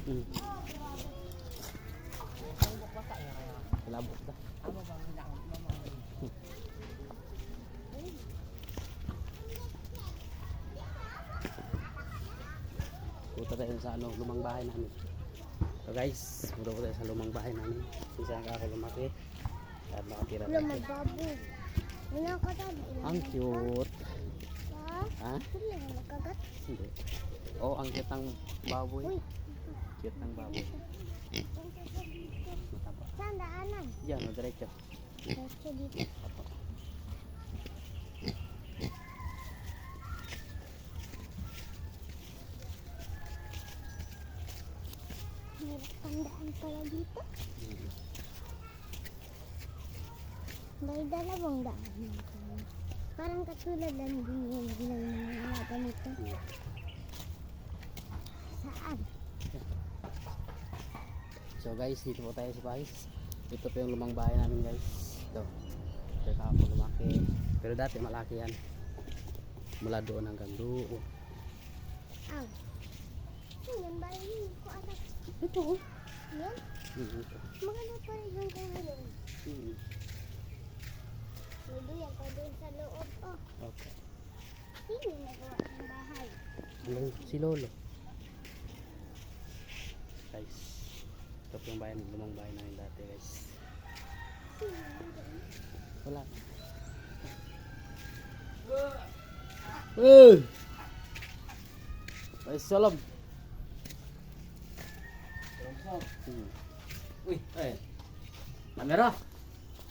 Hmm. Labot dah. Punta tayo sa ano, lumang bahay namin. So guys, punta po tayo sa lumang bahay namin. Isa ang ako lumaki. At nakatira tayo. Lumang baboy. Wala ka tayo. Ang cute. Ha? Wala ka nakagat. Hindi. Oh, ang cute ng baboy. Uy. Cute ng baboy. Mataba. Saan daanan? Diyan, diretso. Diretso dito. May tandaan pala dito. May dalawang daan. Parang katulad lang din yung mga ganito. Saan? So guys, dito po tayo sa bahay. Ito po yung lumang bahay namin guys. Ito. Ito ako lumaki. Pero dati malaki yan. Mula doon hanggang doon. Aw. Yan ba yun ko anak? Ito. Yan? Ito. Mga naparehan ka ngayon. Hindi yan pa doon sa loob. Oh, Okay. sino yung nagawa ng bahay? Si Lolo. Guys. Ito po yung bahay, lumang bahay namin dati guys. Sino yung nagawa? Wala. Ay, salam. Uy, ay. Kamera.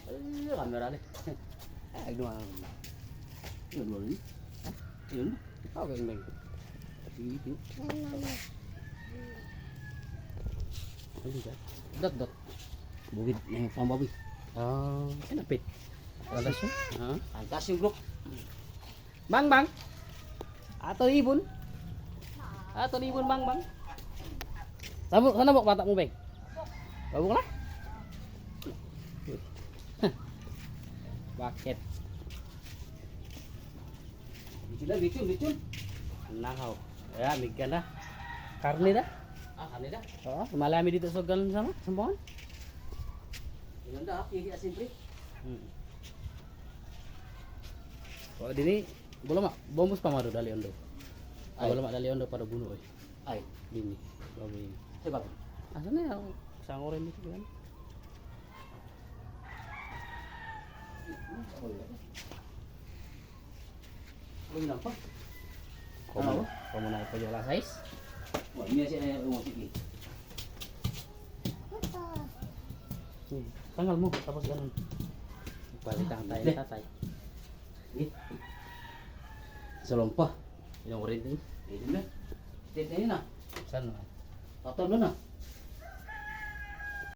Ay, kamera deh. Ay, dua. Yun mo rin. Yun. Okay, yun. Itu. Yan naman. Ano ba? Dot. Bukid ng pambaboy. Kinapit. Alas yun. Antas yung grup. Bang. Ato ibon. Bang. Sabuk, sana bok batak mo, Beng. Sabuk lah. Bakit? Bicun. Nakaw. Ya, migkan dah. Karne dah. Karne dah. Oo, malami dito sa galon sama, sampungan. Ganda, kaya siyempre. Oh, dini bola mak bombus pamaro dali ondo. Bola mak dali ondo pada bunuh oi. Ay, Dini. Babi. sebab Asane yang sangoren itu kan. Ano lang pa? Kamu na ipo yung size? Wah, ini siya yung musik eh. Ito. Tanggal mo tapos ganun. Balikan tayo ng tatay. Salompa. Yung rin din. Ini na. Tet ini na. Saan naman? Tato na na.